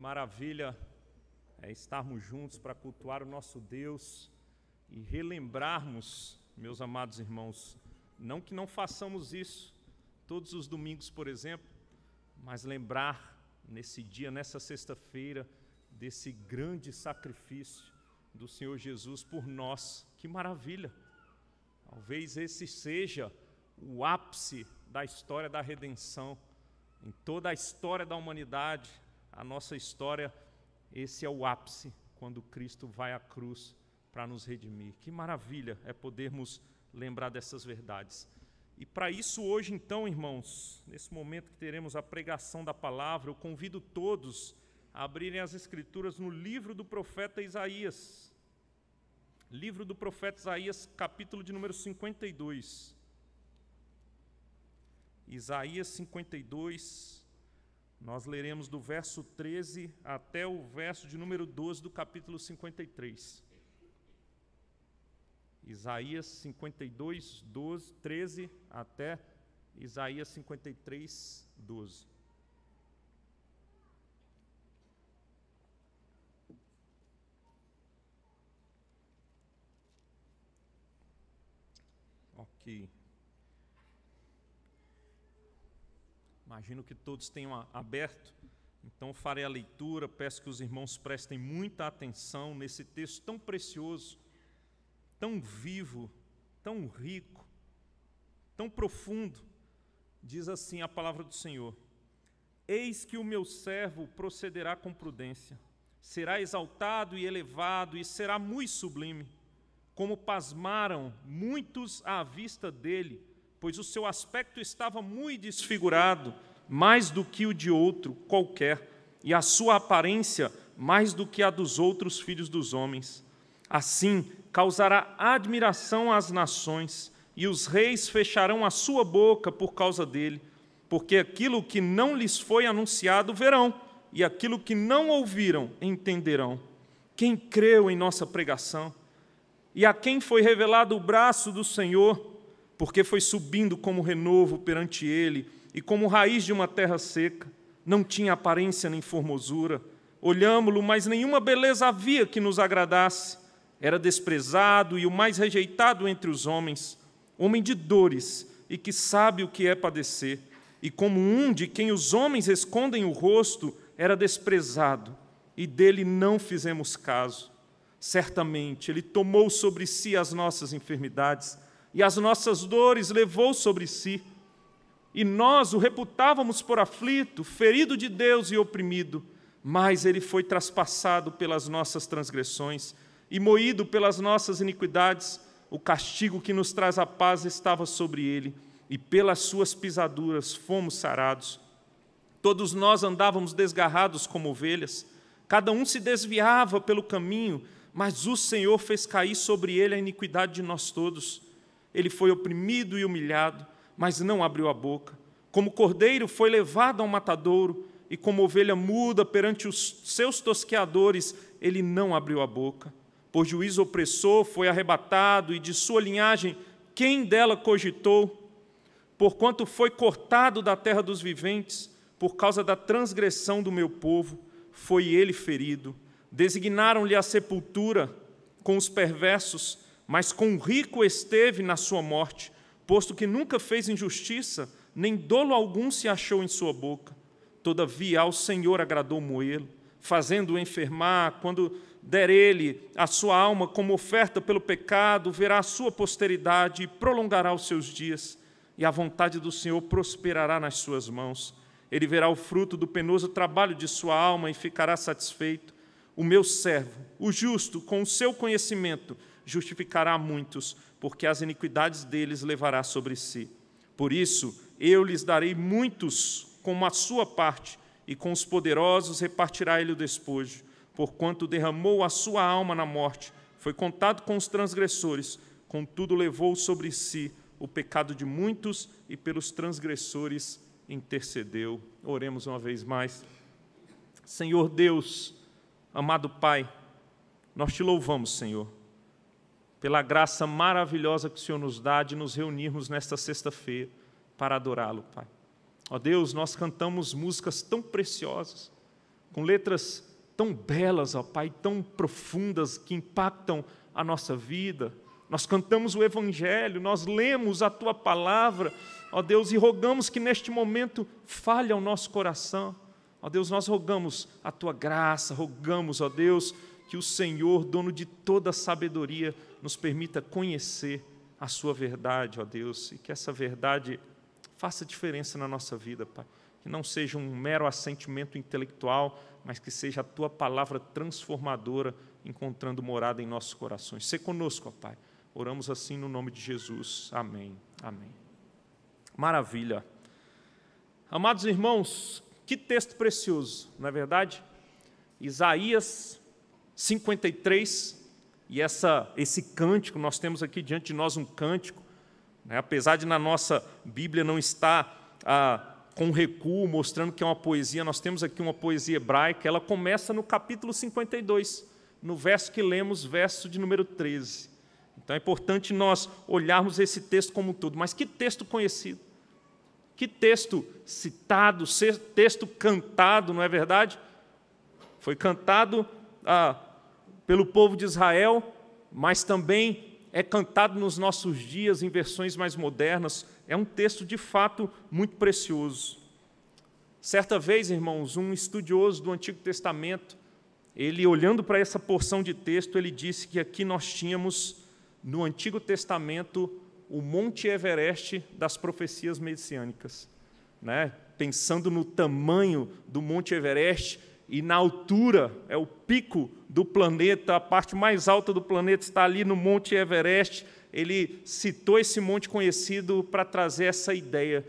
maravilha é estarmos juntos para cultuar o nosso Deus e relembrarmos, meus amados irmãos, não que não façamos isso todos os domingos, por exemplo, mas lembrar nesse dia, nessa sexta-feira, desse grande sacrifício do Senhor Jesus por nós. Que maravilha! Talvez esse seja o ápice da história da redenção. Em toda a história da humanidade, a nossa história, esse é o ápice, quando Cristo vai à cruz para nos redimir. Que maravilha é podermos lembrar dessas verdades. E para isso hoje, então, irmãos, nesse momento que teremos a pregação da palavra, eu convido todos a abrirem as Escrituras no livro do profeta Isaías. Livro do profeta Isaías, capítulo de número 52. Isaías 52, nós leremos do verso 13 até o verso de número 12 do capítulo 53. Isaías 52, 13 até Isaías 53, 12. Ok. Imagino que todos tenham aberto, então farei a leitura. Peço que os irmãos prestem muita atenção nesse texto tão precioso, tão vivo, tão rico, tão profundo. Diz assim a palavra do Senhor: Eis que o meu servo procederá com prudência, será exaltado e elevado, e será muito sublime. Como pasmaram muitos à vista dele, pois o seu aspecto estava muito desfigurado, mais do que o de outro qualquer, e a sua aparência mais do que a dos outros filhos dos homens. Assim causará admiração às nações, e os reis fecharão a sua boca por causa dele, porque aquilo que não lhes foi anunciado verão, e aquilo que não ouviram entenderão. Quem creu em nossa pregação? E a quem foi revelado o braço do Senhor? Porque foi subindo como renovo perante ele, e como raiz de uma terra seca. Não tinha aparência nem formosura. Olhámo-lo, mas nenhuma beleza havia que nos agradasse. Era desprezado e o mais rejeitado entre os homens, homem de dores, e que sabe o que é padecer. E como um de quem os homens escondem o rosto, era desprezado, e dele não fizemos caso. Certamente ele tomou sobre si as nossas enfermidades, e as nossas dores levou sobre si. E nós o reputávamos por aflito, ferido de Deus e oprimido, mas ele foi traspassado pelas nossas transgressões e moído pelas nossas iniquidades. O castigo que nos traz a paz estava sobre ele, e pelas suas pisaduras fomos sarados. Todos nós andávamos desgarrados como ovelhas, cada um se desviava pelo caminho, mas o Senhor fez cair sobre ele a iniquidade de nós todos. Ele foi oprimido e humilhado, mas não abriu a boca. Como cordeiro foi levado ao matadouro, e como ovelha muda perante os seus tosqueadores, ele não abriu a boca. Por juízo opressor foi arrebatado, e de sua linhagem quem dela cogitou? Porquanto foi cortado da terra dos viventes, por causa da transgressão do meu povo, foi ele ferido. Designaram-lhe a sepultura com os perversos, mas com o rico esteve na sua morte, posto que nunca fez injustiça, nem dolo algum se achou em sua boca. Todavia ao Senhor agradou moê-lo, fazendo-o enfermar. Quando der ele a sua alma como oferta pelo pecado, verá a sua posteridade e prolongará os seus dias, e a vontade do Senhor prosperará nas suas mãos. Ele verá o fruto do penoso trabalho de sua alma e ficará satisfeito. O meu servo, o justo, com o seu conhecimento, justificará muitos, porque as iniquidades deles levará sobre si. Por isso, eu lhes darei muitos como a sua parte, e com os poderosos repartirá ele o despojo. Porquanto derramou a sua alma na morte, foi contado com os transgressores, contudo levou sobre si o pecado de muitos, e pelos transgressores intercedeu. Oremos uma vez mais. Senhor Deus, amado Pai, nós te louvamos, Senhor, pela graça maravilhosa que o Senhor nos dá de nos reunirmos nesta sexta-feira para adorá-lo, Pai. Ó Deus, nós cantamos músicas tão preciosas, com letras tão belas, ó Pai, tão profundas, que impactam a nossa vida. Nós cantamos o Evangelho, nós lemos a Tua Palavra, ó Deus, e rogamos que neste momento fale ao nosso coração. Ó Deus, nós rogamos a Tua graça, rogamos, ó Deus, que o Senhor, dono de toda a sabedoria, nos permita conhecer a Sua verdade, ó Deus, e que essa verdade faça diferença na nossa vida, Pai. Que não seja um mero assentimento intelectual, mas que seja a Tua Palavra transformadora, encontrando morada em nossos corações. Sê conosco, ó Pai. Oramos assim no nome de Jesus. Amém. Amém. Maravilha. Amados irmãos, que texto precioso, não é verdade? Isaías 53, e esse cântico, nós temos aqui diante de nós um cântico, né? Apesar de na nossa Bíblia não estar com recuo, mostrando que é uma poesia, nós temos aqui uma poesia hebraica, ela começa no capítulo 52, no verso que lemos, verso de número 13. Então é importante nós olharmos esse texto como um todo. Mas que texto conhecido, que texto citado, texto cantado, não é verdade? Foi cantado pelo povo de Israel, mas também é cantado nos nossos dias em versões mais modernas. É um texto, de fato, muito precioso. Certa vez, irmãos, um estudioso do Antigo Testamento, ele, olhando para essa porção de texto, ele disse que aqui nós tínhamos, no Antigo Testamento, o Monte Everest das profecias messiânicas, né? Pensando no tamanho do Monte Everest e na altura, é o pico do planeta, a parte mais alta do planeta está ali no Monte Everest. Ele citou esse monte conhecido para trazer essa ideia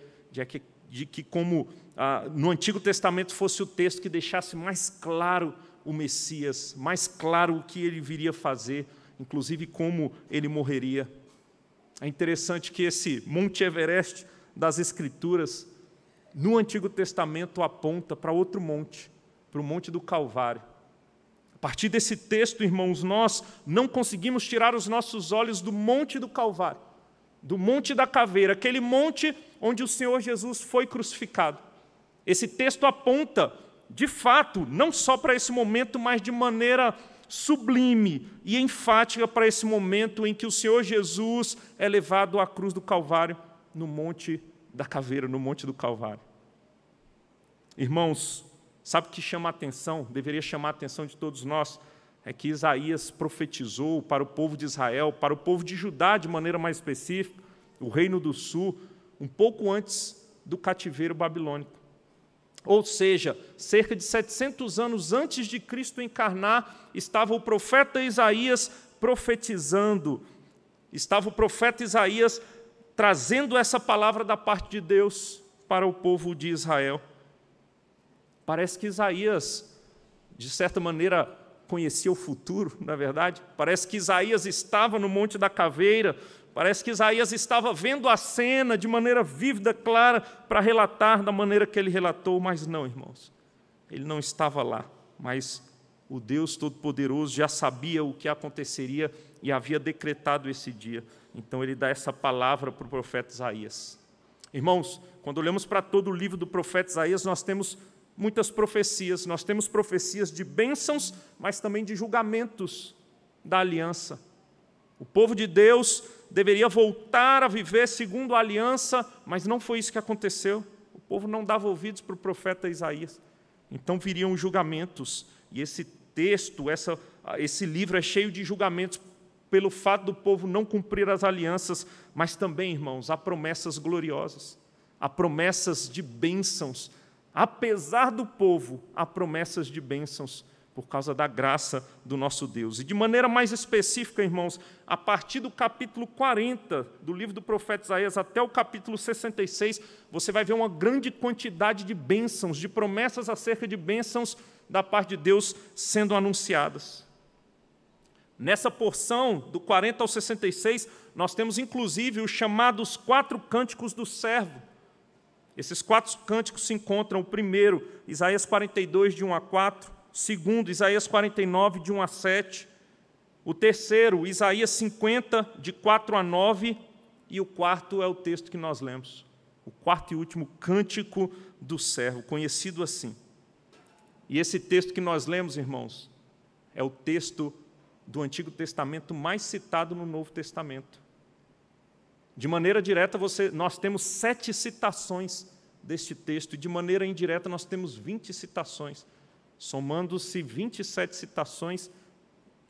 de que como no Antigo Testamento fosse o texto que deixasse mais claro o Messias, mais claro o que ele viria fazer, inclusive como ele morreria. É interessante que esse Monte Everest das Escrituras, no Antigo Testamento, aponta para outro monte, para o Monte do Calvário. A partir desse texto, irmãos, nós não conseguimos tirar os nossos olhos do Monte do Calvário, do Monte da Caveira, aquele monte onde o Senhor Jesus foi crucificado. Esse texto aponta, de fato, não só para esse momento, mas de maneira sublime e enfática para esse momento em que o Senhor Jesus é levado à cruz do Calvário, no Monte da Caveira, no Monte do Calvário. Irmãos, sabe o que chama a atenção, deveria chamar a atenção de todos nós, é que Isaías profetizou para o povo de Israel, para o povo de Judá de maneira mais específica, o Reino do Sul, um pouco antes do cativeiro babilônico. Ou seja, cerca de 700 anos antes de Cristo encarnar, estava o profeta Isaías profetizando, estava o profeta Isaías trazendo essa palavra da parte de Deus para o povo de Israel. Parece que Isaías, de certa maneira, conhecia o futuro, não é verdade? Parece que Isaías estava no Monte da Caveira, parece que Isaías estava vendo a cena de maneira vívida, clara, para relatar da maneira que ele relatou, mas não, irmãos. Ele não estava lá, mas o Deus Todo-Poderoso já sabia o que aconteceria e havia decretado esse dia. Então ele dá essa palavra para o profeta Isaías. Irmãos, quando olhamos para todo o livro do profeta Isaías, nós temos muitas profecias. Nós temos profecias de bênçãos, mas também de julgamentos da aliança. O povo de Deus deveria voltar a viver segundo a aliança, mas não foi isso que aconteceu. O povo não dava ouvidos para o profeta Isaías. Então viriam julgamentos. E esse texto, esse livro é cheio de julgamentos pelo fato do povo não cumprir as alianças, mas também, irmãos, há promessas gloriosas, há promessas de bênçãos. Apesar do povo, há promessas de bênçãos por causa da graça do nosso Deus. E de maneira mais específica, irmãos, a partir do capítulo 40 do livro do profeta Isaías até o capítulo 66, você vai ver uma grande quantidade de bênçãos, de promessas acerca de bênçãos da parte de Deus sendo anunciadas. Nessa porção, do 40 ao 66, nós temos inclusive os chamados 4 cânticos do servo. Esses 4 cânticos se encontram, o primeiro, Isaías 42, de 1 a 4, o segundo, Isaías 49, de 1 a 7, o terceiro, Isaías 50, de 4 a 9, e o quarto é o texto que nós lemos, o quarto e último cântico do servo, conhecido assim. E esse texto que nós lemos, irmãos, é o texto do Antigo Testamento mais citado no Novo Testamento. De maneira direta, nós temos 7 citações deste texto, e de maneira indireta nós temos 20 citações, somando-se 27 citações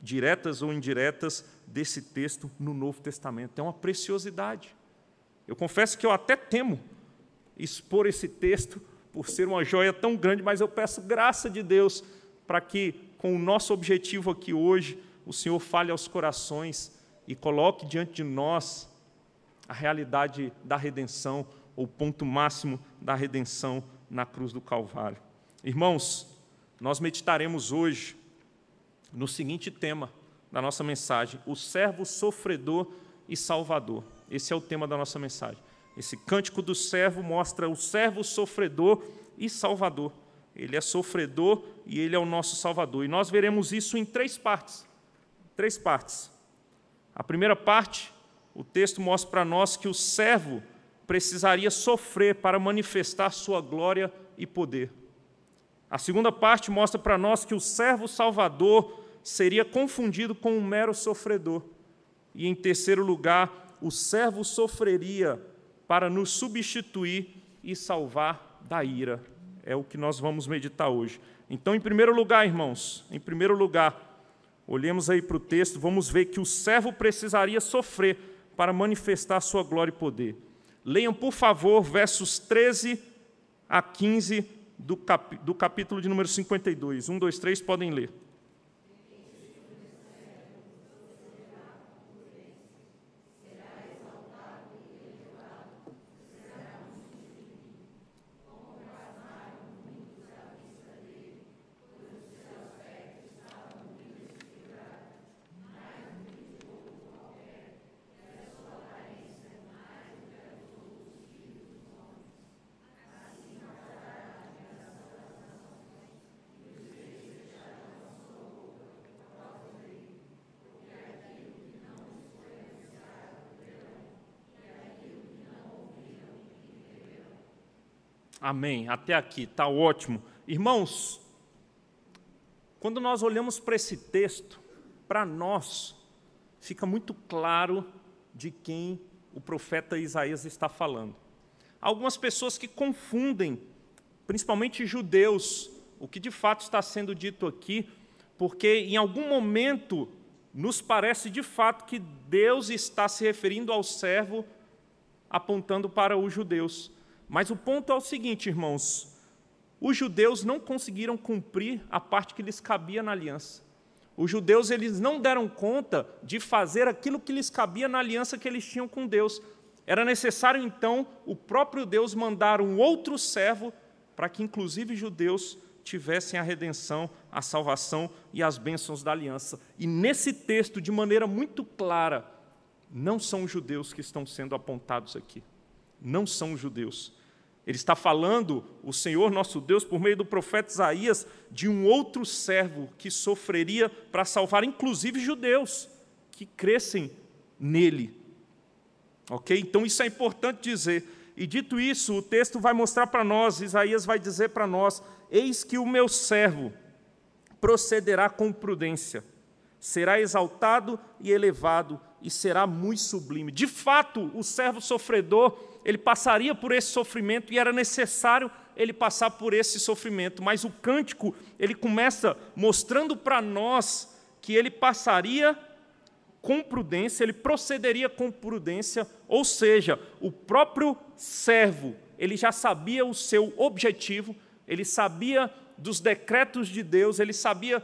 diretas ou indiretas desse texto no Novo Testamento. É uma preciosidade. Eu confesso que eu até temo expor esse texto por ser uma joia tão grande, mas eu peço graça de Deus para que, com o nosso objetivo aqui hoje, o Senhor fale aos corações e coloque diante de nós a realidade da redenção, ou o ponto máximo da redenção na cruz do Calvário. Irmãos, nós meditaremos hoje no seguinte tema da nossa mensagem: o servo sofredor e salvador. Esse é o tema da nossa mensagem. Esse cântico do servo mostra o servo sofredor e salvador. Ele é sofredor e ele é o nosso salvador. E nós veremos isso em 3 partes. 3 partes. A primeira parte, o texto mostra para nós que o servo precisaria sofrer para manifestar sua glória e poder. A segunda parte mostra para nós que o servo salvador seria confundido com um mero sofredor. E, em terceiro lugar, o servo sofreria para nos substituir e salvar da ira. É o que nós vamos meditar hoje. Então, em primeiro lugar, irmãos, olhemos aí para o texto, vamos ver que o servo precisaria sofrer para manifestar sua glória e poder. Leiam, por favor, versos 13 a 15 do capítulo de número 52. 1, 2, 3, podem ler. Amém. Até aqui, está ótimo. Irmãos, quando nós olhamos para esse texto, para nós, fica muito claro de quem o profeta Isaías está falando. Há algumas pessoas que confundem, principalmente judeus, o que de fato está sendo dito aqui, porque em algum momento nos parece de fato que Deus está se referindo ao servo, apontando para os judeus. Mas o ponto é o seguinte, irmãos, os judeus não conseguiram cumprir a parte que lhes cabia na aliança. Os judeus eles não deram conta de fazer aquilo que lhes cabia na aliança que eles tinham com Deus. Era necessário, então, o próprio Deus mandar um outro servo para que, inclusive, judeus tivessem a redenção, a salvação e as bênçãos da aliança. E nesse texto, de maneira muito clara, não são os judeus que estão sendo apontados aqui. Não são os judeus. Ele está falando, o Senhor nosso Deus, por meio do profeta Isaías, de um outro servo que sofreria para salvar, inclusive, judeus que crescem nele. Ok? Então, isso é importante dizer. E, dito isso, o texto vai mostrar para nós, Isaías vai dizer para nós: eis que o meu servo procederá com prudência, será exaltado e elevado, e será muito sublime. De fato, o servo sofredor, ele passaria por esse sofrimento, e era necessário ele passar por esse sofrimento. Mas o cântico, ele começa mostrando para nós que ele passaria com prudência, ele procederia com prudência, ou seja, o próprio servo, ele já sabia o seu objetivo, ele sabia dos decretos de Deus, ele sabia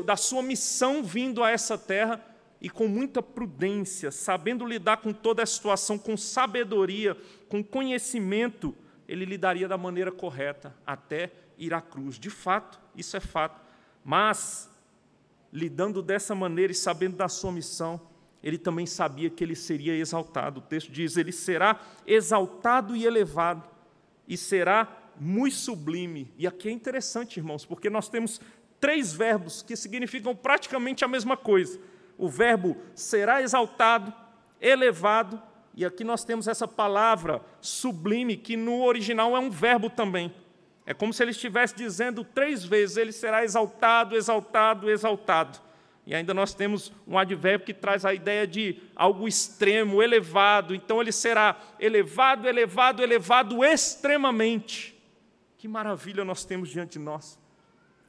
da sua missão vindo a essa terra, e com muita prudência, sabendo lidar com toda a situação, com sabedoria, com conhecimento, ele lidaria da maneira correta, até ir à cruz. De fato, isso é fato. Mas, lidando dessa maneira e sabendo da sua missão, ele também sabia que ele seria exaltado. O texto diz: ele será exaltado e elevado, e será muito sublime. E aqui é interessante, irmãos, porque nós temos 3 verbos que significam praticamente a mesma coisa. O verbo será exaltado, elevado, e aqui nós temos essa palavra sublime, que no original é um verbo também. É como se ele estivesse dizendo 3 vezes, ele será exaltado, exaltado, exaltado. E ainda nós temos um advérbio que traz a ideia de algo extremo, elevado. Então ele será elevado, elevado, elevado extremamente. Que maravilha nós temos diante de nós.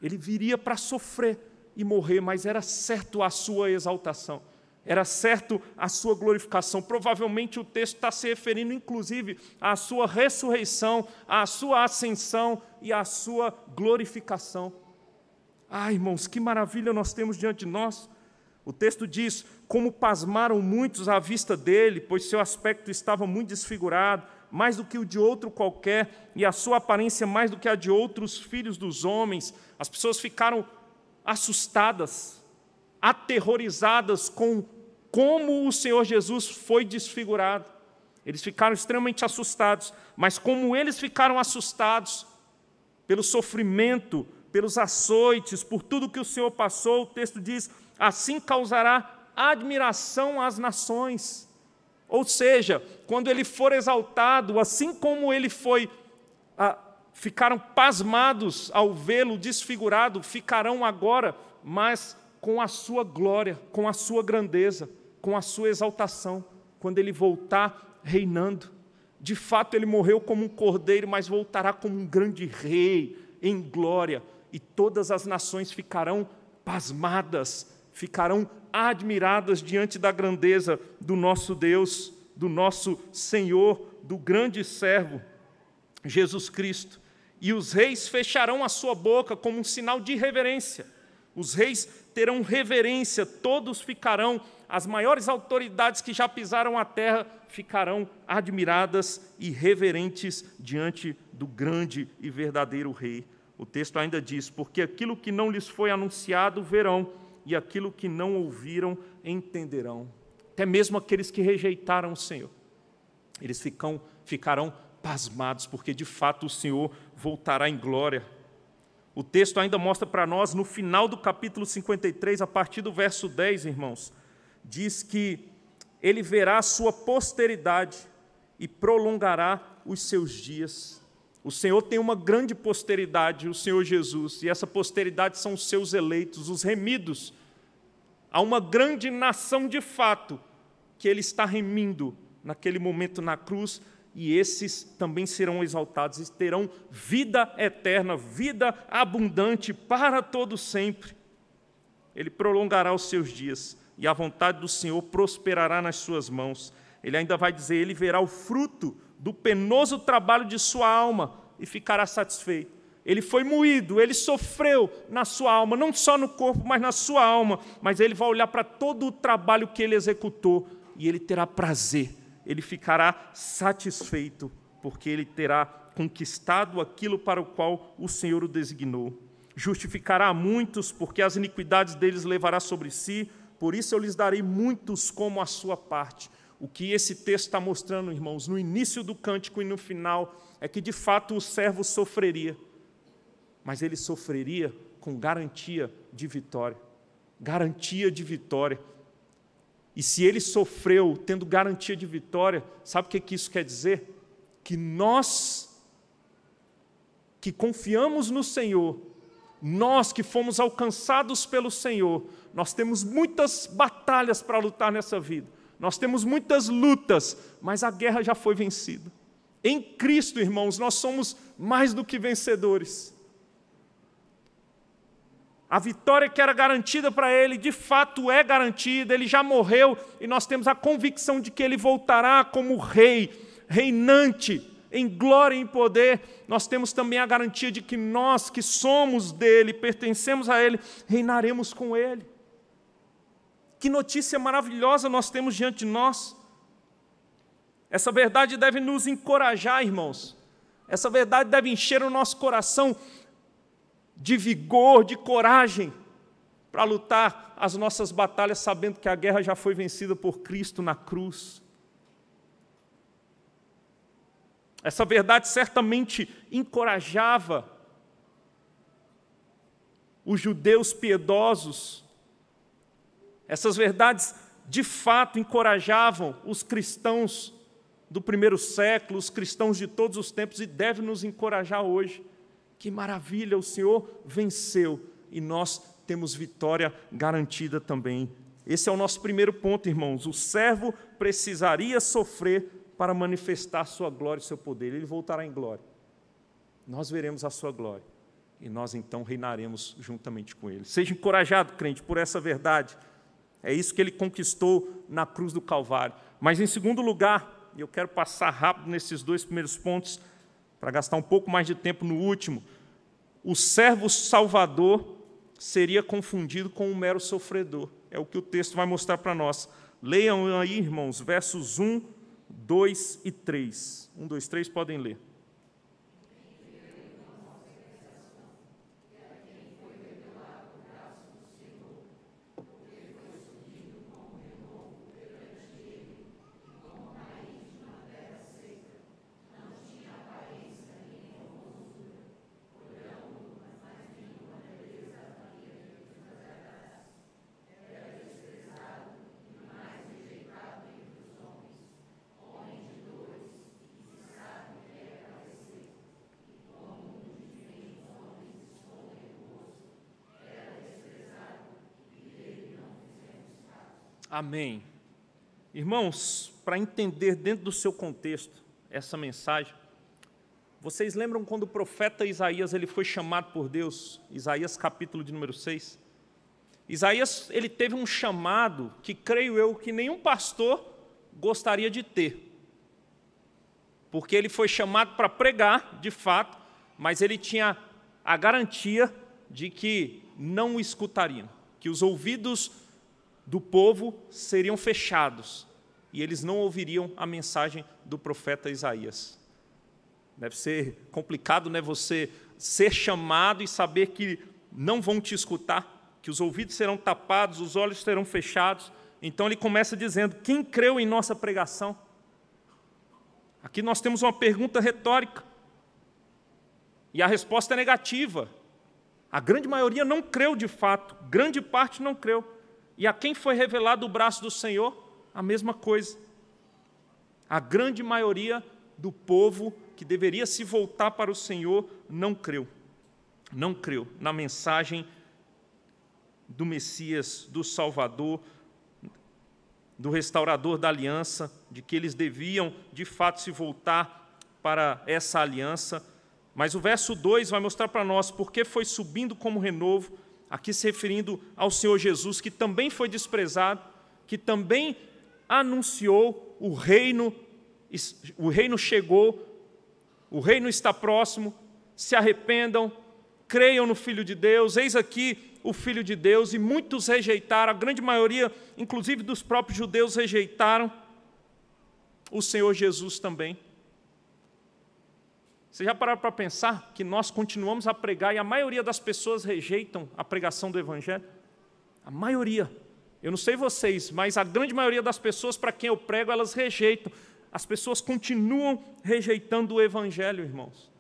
Ele viria para sofrer e morrer, mas era certo a sua exaltação. Era certo a sua glorificação. Provavelmente o texto está se referindo, inclusive, à sua ressurreição, à sua ascensão e à sua glorificação. Ah, irmãos, que maravilha nós temos diante de nós. O texto diz, como pasmaram muitos à vista dele, pois seu aspecto estava muito desfigurado, mais do que o de outro qualquer, e a sua aparência mais do que a de outros filhos dos homens. As pessoas ficaram assustadas, aterrorizadas com como o Senhor Jesus foi desfigurado. Eles ficaram extremamente assustados, mas como eles ficaram assustados pelo sofrimento, pelos açoites, por tudo que o Senhor passou, o texto diz, assim causará admiração às nações. Ou seja, quando ele for exaltado, assim como ele foi, ficaram pasmados ao vê-lo desfigurado, ficarão agora, mas com a sua glória, com a sua grandeza, com a sua exaltação, quando ele voltar reinando. De fato, ele morreu como um cordeiro, mas voltará como um grande rei, em glória, e todas as nações ficarão pasmadas, ficarão admiradas diante da grandeza do nosso Deus, do nosso Senhor, do grande servo, Jesus Cristo. E os reis fecharão a sua boca como um sinal de reverência. Os reis terão reverência, todos ficarão, as maiores autoridades que já pisaram a terra ficarão admiradas e reverentes diante do grande e verdadeiro rei. O texto ainda diz, porque aquilo que não lhes foi anunciado verão, e aquilo que não ouviram entenderão. Até mesmo aqueles que rejeitaram o Senhor, eles ficarão pasmados, porque de fato o Senhor voltará em glória. O texto ainda mostra para nós, no final do capítulo 53, a partir do verso 10, irmãos, diz que ele verá a sua posteridade e prolongará os seus dias. O Senhor tem uma grande posteridade, o Senhor Jesus, e essa posteridade são os seus eleitos, os remidos. Há uma grande nação de fato que ele está remindo naquele momento na cruz, e esses também serão exaltados e terão vida eterna, vida abundante para todo sempre. Ele prolongará os seus dias e a vontade do Senhor prosperará nas suas mãos. Ele ainda vai dizer, ele verá o fruto do penoso trabalho de sua alma e ficará satisfeito. Ele foi moído, ele sofreu na sua alma, não só no corpo, mas na sua alma, mas ele vai olhar para todo o trabalho que ele executou e ele terá prazer, ele ficará satisfeito, porque ele terá conquistado aquilo para o qual o Senhor o designou. Justificará a muitos, porque as iniquidades deles levará sobre si, por isso eu lhes darei muitos como a sua parte. O que esse texto está mostrando, irmãos, no início do cântico e no final, é que de fato o servo sofreria, mas ele sofreria com garantia de vitória. Garantia de vitória. E se ele sofreu tendo garantia de vitória, sabe o que isso quer dizer? Que nós, que confiamos no Senhor, nós que fomos alcançados pelo Senhor, nós temos muitas batalhas para lutar nessa vida. Nós temos muitas lutas, mas a guerra já foi vencida. Em Cristo, irmãos, nós somos mais do que vencedores. A vitória que era garantida para ele, de fato é garantida, ele já morreu, e nós temos a convicção de que ele voltará como rei, reinante, em glória e em poder. Nós temos também a garantia de que nós, que somos dele, pertencemos a ele, reinaremos com ele. Que notícia maravilhosa nós temos diante de nós. Essa verdade deve nos encorajar, irmãos. Essa verdade deve encher o nosso coração de vigor, de coragem, para lutar as nossas batalhas, sabendo que a guerra já foi vencida por Cristo na cruz. Essa verdade certamente encorajava os judeus piedosos. Essas verdades, de fato, encorajavam os cristãos do primeiro século, os cristãos de todos os tempos, e devem nos encorajar hoje. Que maravilha, o Senhor venceu e nós temos vitória garantida também. Esse é o nosso primeiro ponto, irmãos. O servo precisaria sofrer para manifestar sua glória e seu poder. Ele voltará em glória. Nós veremos a sua glória e nós então reinaremos juntamente com ele. Seja encorajado, crente, por essa verdade. É isso que ele conquistou na cruz do Calvário. Mas em segundo lugar, e eu quero passar rápido nesses dois primeiros pontos, para gastar um pouco mais de tempo no último, o servo salvador seria confundido com um mero sofredor. É o que o texto vai mostrar para nós. Leiam aí, irmãos, versos 1, 2 e 3. 1, 2, 3, podem ler. Amém. Irmãos, para entender dentro do seu contexto essa mensagem, vocês lembram quando o profeta Isaías ele foi chamado por Deus? Isaías capítulo de número 6. Isaías ele teve um chamado que creio eu que nenhum pastor gostaria de ter. Porque ele foi chamado para pregar, de fato, mas ele tinha a garantia de que não o escutariam, que os ouvidos do povo seriam fechados e eles não ouviriam a mensagem do profeta Isaías. Deve ser complicado, né, você ser chamado e saber que não vão te escutar, que os ouvidos serão tapados, os olhos serão fechados. Então ele começa dizendo: quem creu em nossa pregação? Aqui nós temos uma pergunta retórica e a resposta é negativa. A grande maioria não creu de fato, grande parte não creu. E a quem foi revelado o braço do Senhor? A mesma coisa. A grande maioria do povo que deveria se voltar para o Senhor não creu. Não creu na mensagem do Messias, do Salvador, do restaurador da aliança, de que eles deviam, de fato, se voltar para essa aliança. Mas o verso 2 vai mostrar para nós porque foi subindo como renovo, aqui se referindo ao Senhor Jesus, que também foi desprezado, que também anunciou o reino chegou, o reino está próximo, se arrependam, creiam no Filho de Deus, eis aqui o Filho de Deus, e muitos rejeitaram, a grande maioria, inclusive dos próprios judeus, rejeitaram o Senhor Jesus também. Você já parou para pensar que nós continuamos a pregar e a maioria das pessoas rejeitam a pregação do Evangelho? A maioria. Eu não sei vocês, mas a grande maioria das pessoas para quem eu prego, elas rejeitam. As pessoas continuam rejeitando o Evangelho, irmãos.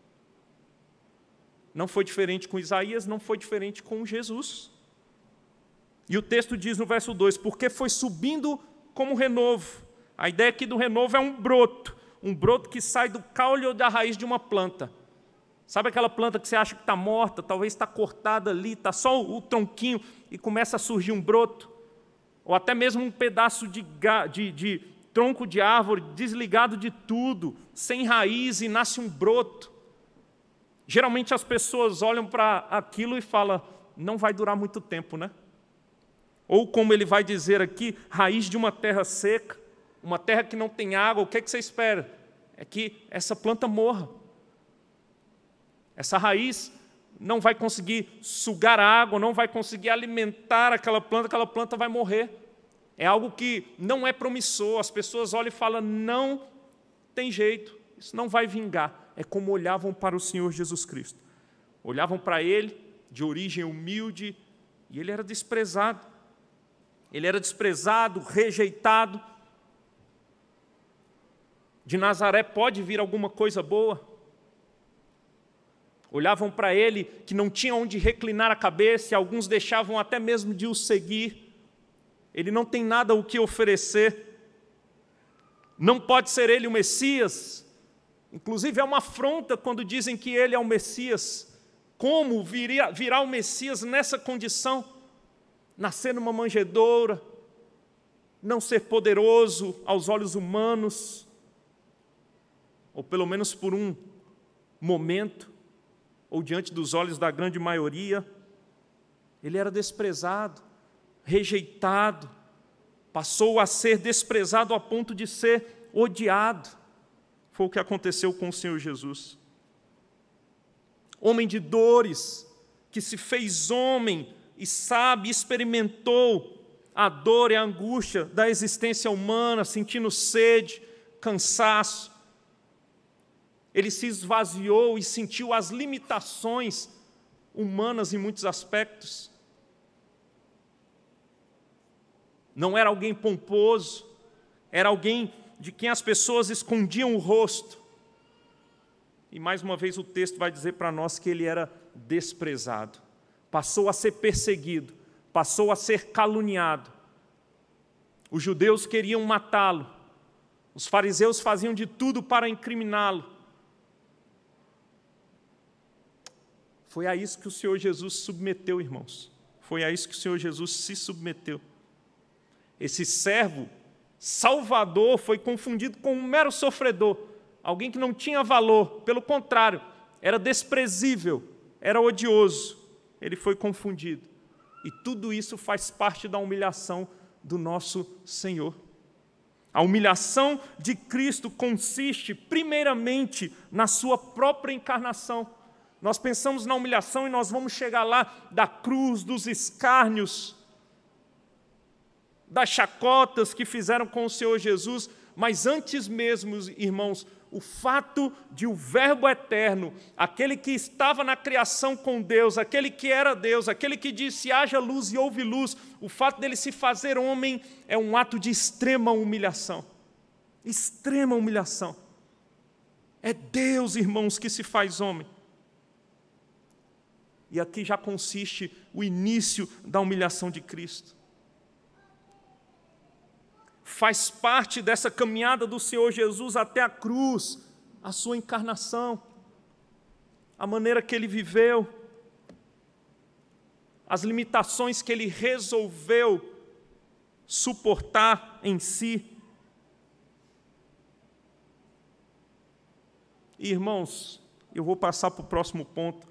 Não foi diferente com Isaías, não foi diferente com Jesus. E o texto diz no verso 2, porque foi subindo como renovo. A ideia aqui do renovo é um broto que sai do caule ou da raiz de uma planta. Sabe aquela planta que você acha que está morta, talvez está cortada ali, está só o tronquinho e começa a surgir um broto? Ou até mesmo um pedaço de tronco de árvore desligado de tudo, sem raiz e nasce um broto. Geralmente as pessoas olham para aquilo e falam, não vai durar muito tempo, né? Ou como ele vai dizer aqui, raiz de uma terra seca, uma terra que não tem água, o que é que você espera? É que essa planta morra. Essa raiz não vai conseguir sugar água, não vai conseguir alimentar aquela planta vai morrer. É algo que não é promissor, as pessoas olham e falam, não tem jeito, isso não vai vingar. É como olhavam para o Senhor Jesus Cristo. Olhavam para Ele, de origem humilde, e Ele era desprezado. Ele era desprezado, rejeitado. De Nazaré pode vir alguma coisa boa? Olhavam para ele que não tinha onde reclinar a cabeça, e alguns deixavam até mesmo de o seguir. Ele não tem nada o que oferecer. Não pode ser ele o Messias. Inclusive é uma afronta quando dizem que ele é o Messias. como virá o Messias nessa condição, nascer numa manjedoura, não ser poderoso aos olhos humanos, ou pelo menos por um momento, ou diante dos olhos da grande maioria. Ele era desprezado, rejeitado, passou a ser desprezado a ponto de ser odiado. Foi o que aconteceu com o Senhor Jesus. Homem de dores, que se fez homem e sabe, experimentou a dor e a angústia da existência humana, sentindo sede, cansaço. Ele se esvaziou e sentiu as limitações humanas em muitos aspectos. Não era alguém pomposo, era alguém de quem as pessoas escondiam o rosto. E mais uma vez o texto vai dizer para nós que ele era desprezado, passou a ser perseguido, passou a ser caluniado. Os judeus queriam matá-lo, os fariseus faziam de tudo para incriminá-lo. Foi a isso que o Senhor Jesus se submeteu, irmãos. Foi a isso que o Senhor Jesus se submeteu. Esse servo salvador foi confundido com um mero sofredor, alguém que não tinha valor, pelo contrário, era desprezível, era odioso. Ele foi confundido. E tudo isso faz parte da humilhação do nosso Senhor. A humilhação de Cristo consiste, primeiramente, na sua própria encarnação. Nós pensamos na humilhação e nós vamos chegar lá da cruz, dos escárnios, das chacotas que fizeram com o Senhor Jesus, mas antes mesmo, irmãos, o fato de o Verbo eterno, aquele que estava na criação com Deus, aquele que era Deus, aquele que disse haja luz e houve luz, o fato dele se fazer homem é um ato de extrema humilhação. Extrema humilhação. É Deus, irmãos, que se faz homem. E aqui já consiste o início da humilhação de Cristo. Faz parte dessa caminhada do Senhor Jesus até a cruz, a sua encarnação, a maneira que ele viveu, as limitações que ele resolveu suportar em si. E, irmãos, eu vou passar para o próximo ponto,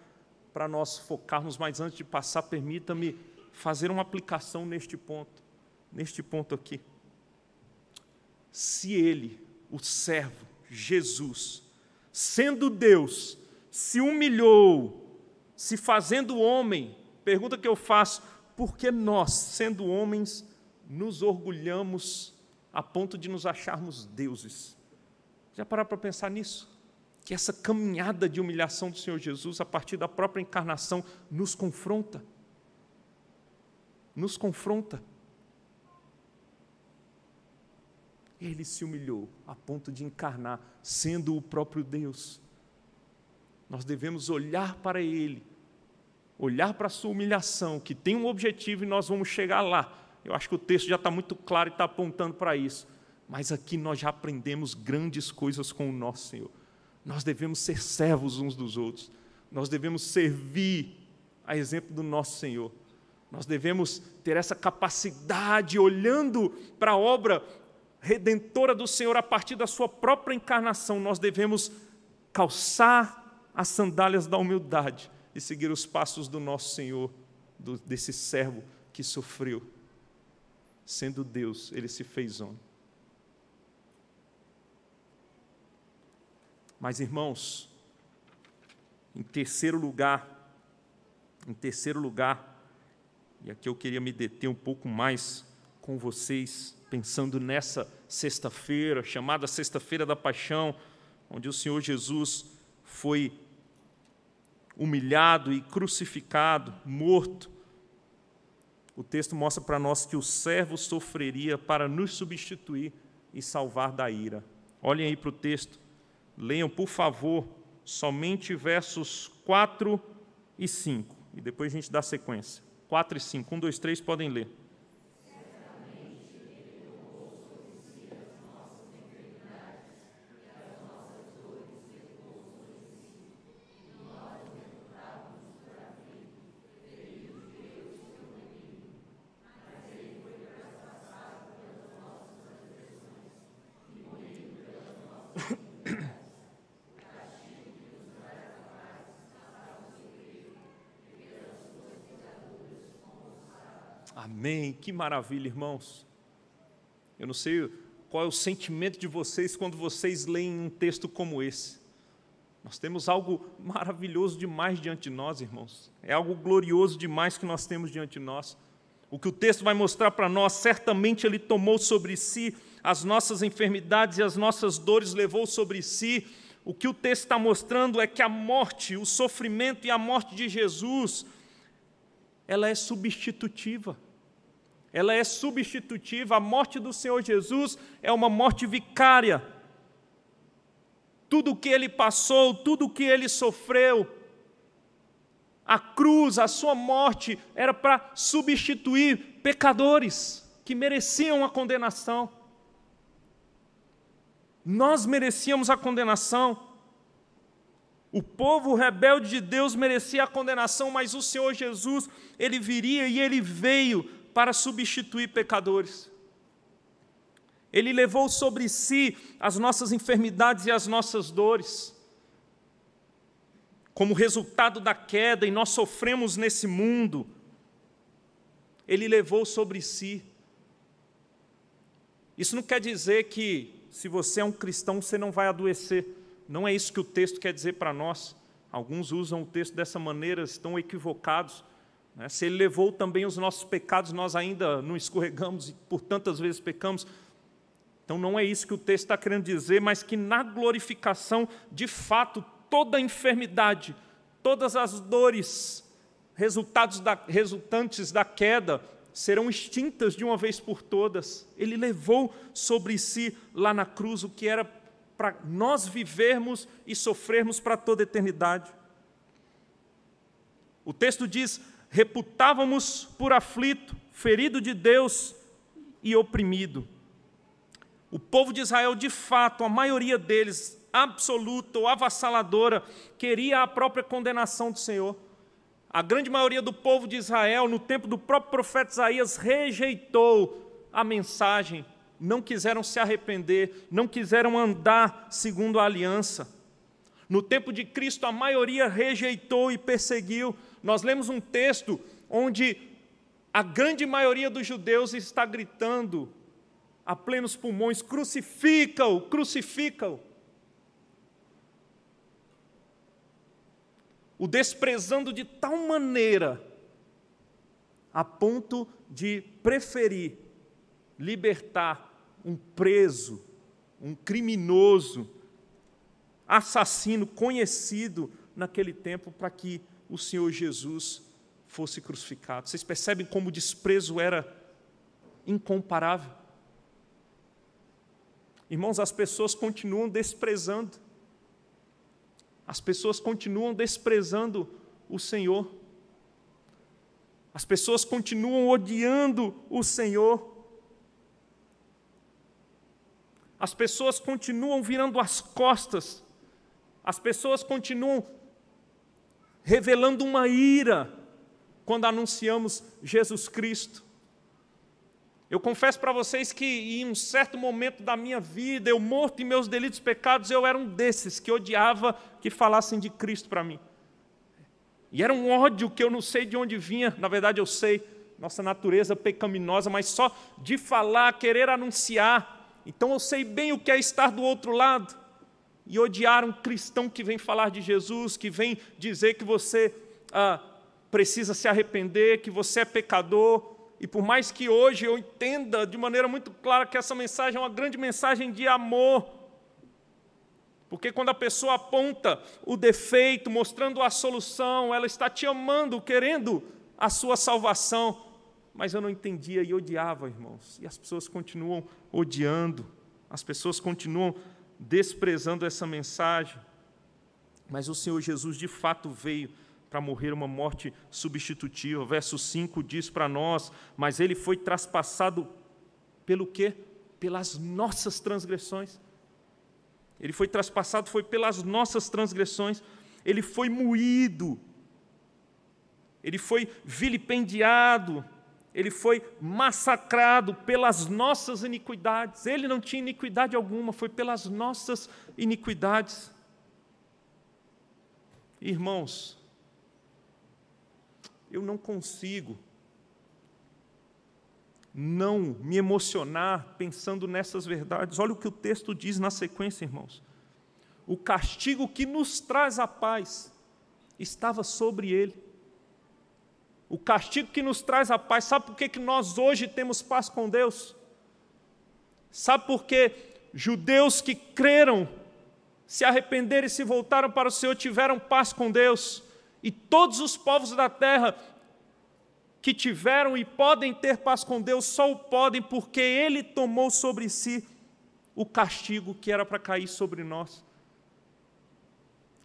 para nós focarmos, mas antes de passar, permita-me fazer uma aplicação neste ponto aqui. Se ele, o servo, Jesus, sendo Deus, se humilhou, se fazendo homem, pergunta que eu faço, por que nós, sendo homens, nos orgulhamos a ponto de nos acharmos deuses? Já pararam para pensar nisso? Que essa caminhada de humilhação do Senhor Jesus, a partir da própria encarnação, nos confronta. Nos confronta. Ele se humilhou a ponto de encarnar, sendo o próprio Deus. Nós devemos olhar para Ele, olhar para a sua humilhação, que tem um objetivo e nós vamos chegar lá. Eu acho que o texto já está muito claro e está apontando para isso. Mas aqui nós já aprendemos grandes coisas com o nosso Senhor. Nós devemos ser servos uns dos outros. Nós devemos servir a exemplo do nosso Senhor. Nós devemos ter essa capacidade, olhando para a obra redentora do Senhor a partir da sua própria encarnação, nós devemos calçar as sandálias da humildade e seguir os passos do nosso Senhor, desse servo que sofreu. Sendo Deus, ele se fez homem. Mas, irmãos, em terceiro lugar, e aqui eu queria me deter um pouco mais com vocês, pensando nessa sexta-feira, chamada Sexta-feira da Paixão, onde o Senhor Jesus foi humilhado e crucificado, morto. O texto mostra para nós que o servo sofreria para nos substituir e salvar da ira. Olhem aí para o texto. Leiam, por favor, somente versos 4 e 5. E depois a gente dá sequência. 4 e 5. 1, 2, 3, podem ler. Amém. Que maravilha, irmãos. Eu não sei qual é o sentimento de vocês quando vocês leem um texto como esse. Nós temos algo maravilhoso demais diante de nós, irmãos. É algo glorioso demais que nós temos diante de nós. O que o texto vai mostrar para nós, certamente Ele tomou sobre si as nossas enfermidades e as nossas dores, levou sobre si. O que o texto está mostrando é que a morte, o sofrimento e a morte de Jesus, ela é substitutiva. Ela é substitutiva. A morte do Senhor Jesus é uma morte vicária. Tudo o que Ele passou, tudo o que Ele sofreu, a cruz, a sua morte, era para substituir pecadores que mereciam a condenação. Nós merecíamos a condenação. O povo rebelde de Deus merecia a condenação, mas o Senhor Jesus, Ele viria e Ele veio para substituir pecadores. Ele levou sobre si as nossas enfermidades e as nossas dores. Como resultado da queda, e nós sofremos nesse mundo, Ele levou sobre si. Isso não quer dizer que, se você é um cristão, você não vai adoecer. Não é isso que o texto quer dizer para nós. Alguns usam o texto dessa maneira, estão equivocados. Se Ele levou também os nossos pecados, nós ainda não escorregamos e por tantas vezes pecamos. Então não é isso que o texto está querendo dizer, mas que na glorificação, de fato, toda a enfermidade, todas as dores resultantes da queda serão extintas de uma vez por todas. Ele levou sobre si lá na cruz o que era para nós vivermos e sofrermos para toda a eternidade. O texto diz: reputávamos por aflito, ferido de Deus e oprimido. O povo de Israel, de fato, a maioria deles, absoluta ou avassaladora, queria a própria condenação do Senhor. A grande maioria do povo de Israel, no tempo do próprio profeta Isaías, rejeitou a mensagem, não quiseram se arrepender, não quiseram andar segundo a aliança. No tempo de Cristo, a maioria rejeitou e perseguiu. Nós lemos um texto onde a grande maioria dos judeus está gritando a plenos pulmões: crucifica-o, crucifica-o. O desprezando de tal maneira, a ponto de preferir libertar um preso, um criminoso, assassino conhecido naquele tempo, para que o Senhor Jesus fosse crucificado. Vocês percebem como o desprezo era incomparável? Irmãos, as pessoas continuam desprezando. As pessoas continuam desprezando o Senhor. As pessoas continuam odiando o Senhor. As pessoas continuam virando as costas. As pessoas continuam revelando uma ira quando anunciamos Jesus Cristo. Eu confesso para vocês que em um certo momento da minha vida, eu morto em meus delitos e pecados, eu era um desses que odiava que falassem de Cristo para mim. E era um ódio que eu não sei de onde vinha, na verdade eu sei, nossa natureza pecaminosa, mas só de falar, querer anunciar. Então eu sei bem o que é estar do outro lado e odiar um cristão que vem falar de Jesus, que vem dizer que você precisa se arrepender, que você é pecador. E por mais que hoje eu entenda de maneira muito clara que essa mensagem é uma grande mensagem de amor, porque quando a pessoa aponta o defeito, mostrando a solução, ela está te amando, querendo a sua salvação. Mas eu não entendia e odiava, irmãos. E as pessoas continuam odiando, as pessoas continuam desprezando essa mensagem. Mas o Senhor Jesus de fato veio para morrer uma morte substitutiva. Verso 5 diz para nós: mas Ele foi traspassado pelo quê? Pelas nossas transgressões. Ele foi traspassado, foi pelas nossas transgressões. Ele foi moído. Ele foi vilipendiado. Ele foi massacrado pelas nossas iniquidades. Ele não tinha iniquidade alguma, foi pelas nossas iniquidades. Irmãos, eu não consigo não me emocionar pensando nessas verdades. Olha o que o texto diz na sequência, irmãos. O castigo que nos traz a paz estava sobre ele. O castigo que nos traz a paz. Sabe por que nós hoje temos paz com Deus? Sabe por que judeus que creram, se arrependeram e se voltaram para o Senhor, tiveram paz com Deus? E todos os povos da terra que tiveram e podem ter paz com Deus, só o podem porque Ele tomou sobre si o castigo que era para cair sobre nós.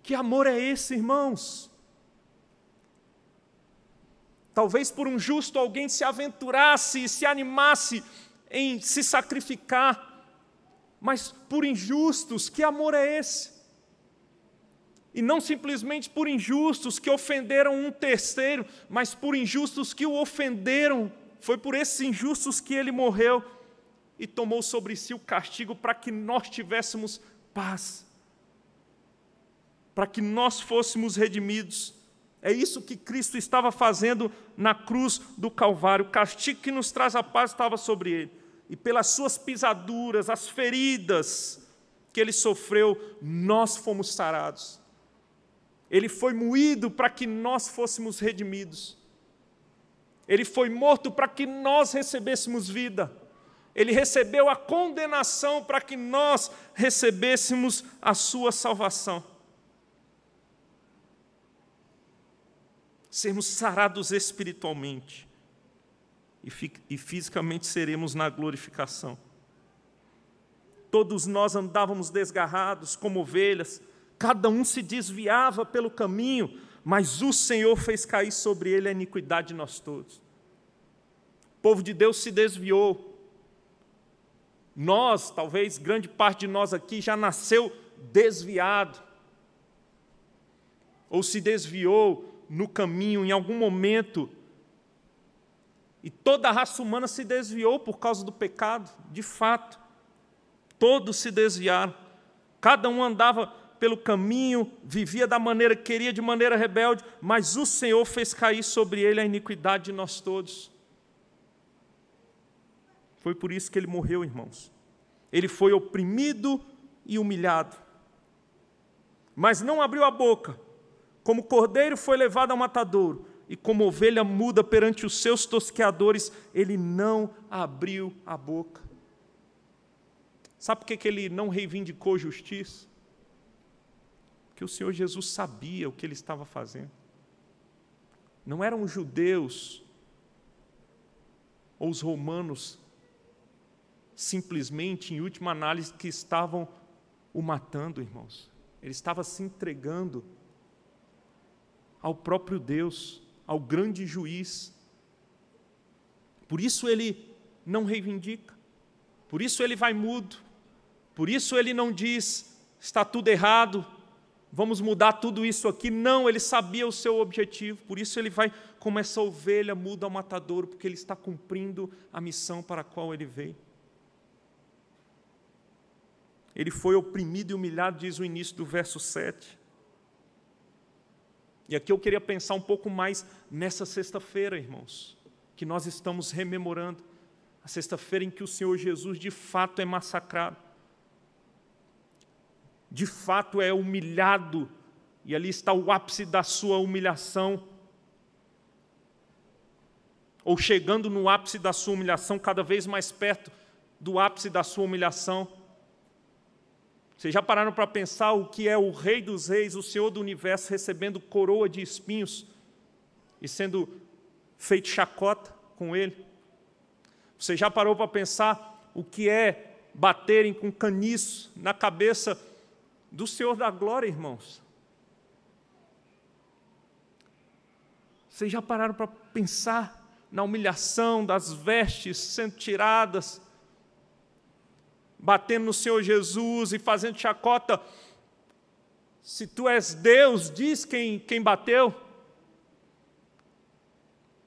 Que amor é esse, irmãos? Talvez por um justo alguém se aventurasse e se animasse em se sacrificar, mas por injustos, que amor é esse? E não simplesmente por injustos que ofenderam um terceiro, mas por injustos que o ofenderam. Foi por esses injustos que ele morreu e tomou sobre si o castigo para que nós tivéssemos paz, para que nós fôssemos redimidos. É isso que Cristo estava fazendo na cruz do Calvário. O castigo que nos traz a paz estava sobre ele. E pelas suas pisaduras, as feridas que ele sofreu, nós fomos sarados. Ele foi moído para que nós fôssemos redimidos. Ele foi morto para que nós recebêssemos vida. Ele recebeu a condenação para que nós recebêssemos a sua salvação. Sermos sarados espiritualmente e fisicamente seremos na glorificação. Todos nós andávamos desgarrados como ovelhas, cada um se desviava pelo caminho, mas o Senhor fez cair sobre ele a iniquidade de nós todos. O povo de Deus se desviou. Nós, talvez grande parte de nós aqui, já nasceu desviado, ou se desviou no caminho em algum momento, e toda a raça humana se desviou por causa do pecado, de fato. Todos se desviaram, cada um andava pelo caminho, vivia da maneira que queria, de maneira rebelde, mas o Senhor fez cair sobre ele a iniquidade de nós todos. Foi por isso que ele morreu, irmãos. Ele foi oprimido e humilhado, mas não abriu a boca. Como cordeiro foi levado ao matadouro, e como ovelha muda perante os seus tosqueadores, ele não abriu a boca. Sabe por que ele não reivindicou justiça? Porque o Senhor Jesus sabia o que ele estava fazendo. Não eram os judeus ou os romanos, simplesmente, em última análise, que estavam o matando, irmãos. Ele estava se entregando ao próprio Deus, ao grande juiz. Por isso ele não reivindica, por isso ele vai mudo, por isso ele não diz, está tudo errado, vamos mudar tudo isso aqui. Não, ele sabia o seu objetivo, por isso ele vai como essa ovelha muda ao matadouro, porque ele está cumprindo a missão para a qual ele veio. Ele foi oprimido e humilhado, diz o início do verso 7. E aqui eu queria pensar um pouco mais nessa sexta-feira, irmãos, que nós estamos rememorando, a sexta-feira em que o Senhor Jesus de fato é massacrado, de fato é humilhado, e ali está o ápice da sua humilhação, ou chegando no ápice da sua humilhação, cada vez mais perto do ápice da sua humilhação. Vocês já pararam para pensar o que é o Rei dos Reis, o Senhor do Universo, recebendo coroa de espinhos e sendo feito chacota com ele? Você já parou para pensar o que é baterem com caniço na cabeça do Senhor da Glória, irmãos? Vocês já pararam para pensar na humilhação das vestes sendo tiradas, batendo no Senhor Jesus e fazendo chacota? Se tu és Deus, diz quem bateu.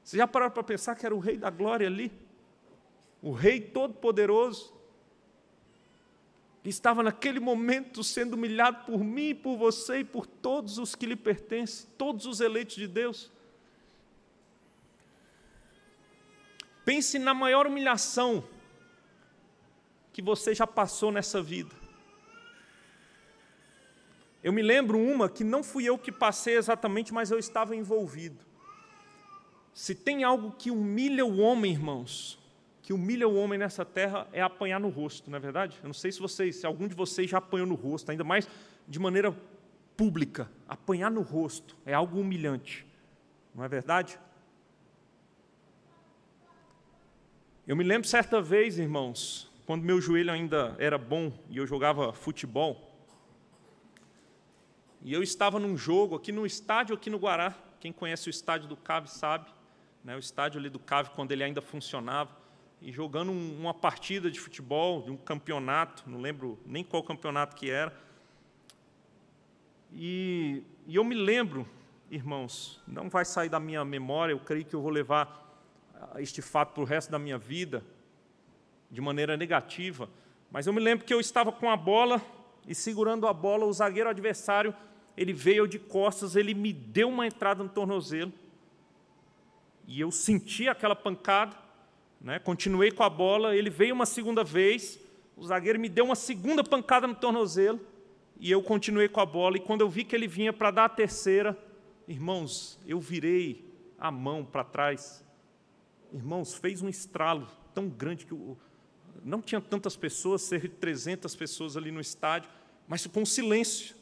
Você já parou para pensar que era o Rei da Glória ali? O Rei Todo-Poderoso, que estava naquele momento sendo humilhado por mim, por você e por todos os que lhe pertencem, todos os eleitos de Deus. Pense na maior humilhação que você já passou nessa vida. Eu me lembro uma que não fui eu que passei exatamente, mas eu estava envolvido. Se tem algo que humilha o homem, irmãos, que humilha o homem nessa terra, é apanhar no rosto, não é verdade? Eu não sei se algum de vocês já apanhou no rosto, ainda mais de maneira pública. Apanhar no rosto é algo humilhante, não é verdade? Eu me lembro certa vez, irmãos, quando meu joelho ainda era bom e eu jogava futebol, e eu estava num jogo aqui no estádio, aqui no Guará. Quem conhece o estádio do CAV sabe, né? O estádio ali do CAV, quando ele ainda funcionava, e jogando uma partida de futebol, de um campeonato, não lembro nem qual campeonato que era. E eu me lembro, irmãos, não vai sair da minha memória, eu creio que eu vou levar este fato para o resto da minha vida, de maneira negativa, mas eu me lembro que eu estava com a bola, e segurando a bola, o zagueiro adversário, ele veio de costas, ele me deu uma entrada no tornozelo, e eu senti aquela pancada, né? Continuei com a bola, ele veio uma segunda vez, o zagueiro me deu uma segunda pancada no tornozelo, e eu continuei com a bola, e quando eu vi que ele vinha para dar a terceira, irmãos, eu virei a mão para trás. Irmãos, fez um estralo tão grande que não tinha tantas pessoas, cerca de 300 pessoas ali no estádio, mas com silêncio.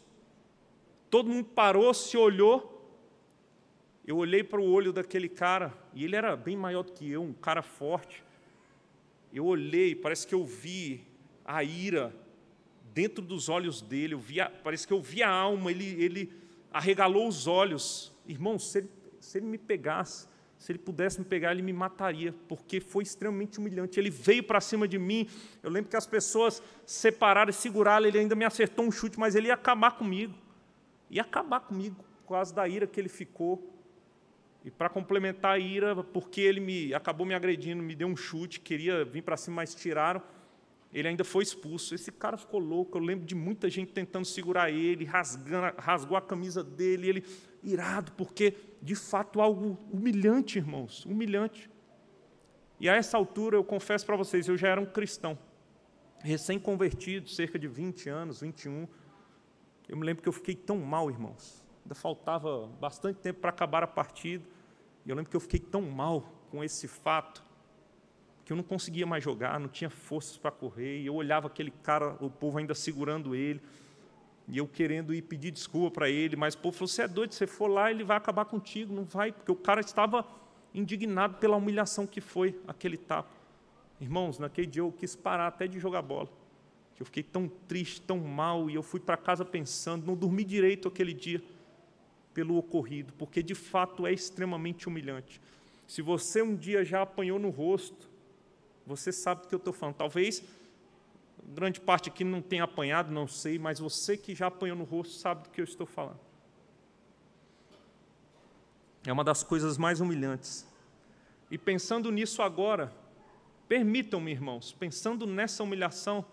Todo mundo parou, se olhou. Eu olhei para o olho daquele cara, e ele era bem maior do que eu, um cara forte. Eu olhei, parece que eu vi a ira dentro dos olhos dele, parece que eu vi a alma, ele arregalou os olhos. Irmãos, se ele me pegasse, se ele pudesse me pegar, ele me mataria, porque foi extremamente humilhante. Ele veio para cima de mim, eu lembro que as pessoas separaram e seguraram, ele ainda me acertou um chute, mas ele ia acabar comigo, por causa da ira que ele ficou. E para complementar a ira, porque ele acabou me agredindo, me deu um chute, queria vir para cima, mas tiraram, ele ainda foi expulso. Esse cara ficou louco, eu lembro de muita gente tentando segurar ele, rasgou a camisa dele, ele irado, porque, de fato, algo humilhante, irmãos, humilhante. E a essa altura, eu confesso para vocês, eu já era um cristão, recém-convertido, cerca de 20 anos, 21. Eu me lembro que eu fiquei tão mal, irmãos, ainda faltava bastante tempo para acabar a partida, e eu lembro que eu fiquei tão mal com esse fato, que eu não conseguia mais jogar, não tinha forças para correr, e eu olhava aquele cara, o povo ainda segurando ele, e eu querendo ir pedir desculpa para ele, mas o povo falou, você é doido, se você for lá, ele vai acabar contigo, não vai, porque o cara estava indignado pela humilhação que foi aquele tapa. Irmãos, naquele dia eu quis parar até de jogar bola, que eu fiquei tão triste, tão mal, e eu fui para casa pensando, não dormi direito aquele dia pelo ocorrido, porque de fato é extremamente humilhante. Se você um dia já apanhou no rosto, você sabe do que eu estou falando. Talvez grande parte aqui não tenha apanhado, não sei, mas você que já apanhou no rosto sabe do que eu estou falando. É uma das coisas mais humilhantes. E pensando nisso agora, permitam-me, irmãos, pensando nessa humilhação,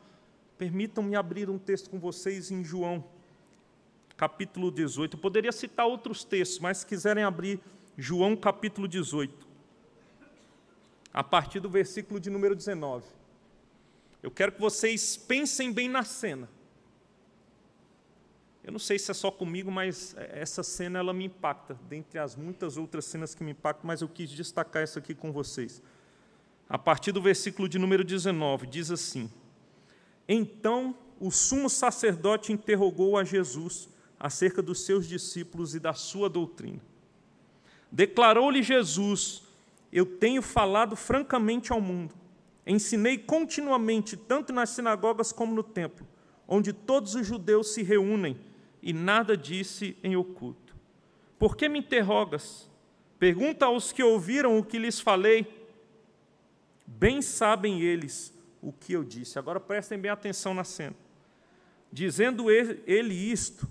permitam-me abrir um texto com vocês em João, capítulo 18. Eu poderia citar outros textos, mas se quiserem abrir João, capítulo 18, a partir do versículo de número 19. Eu quero que vocês pensem bem na cena. Eu não sei se é só comigo, mas essa cena ela me impacta, dentre as muitas outras cenas que me impactam, mas eu quis destacar essa aqui com vocês. A partir do versículo de número 19, diz assim: Então o sumo sacerdote interrogou a Jesus acerca dos seus discípulos e da sua doutrina. Declarou-lhe Jesus: Eu tenho falado francamente ao mundo. Ensinei continuamente, tanto nas sinagogas como no templo, onde todos os judeus se reúnem, e nada disse em oculto. Por que me interrogas? Pergunta aos que ouviram o que lhes falei. Bem sabem eles o que eu disse. Agora prestem bem atenção na cena. Dizendo ele isto,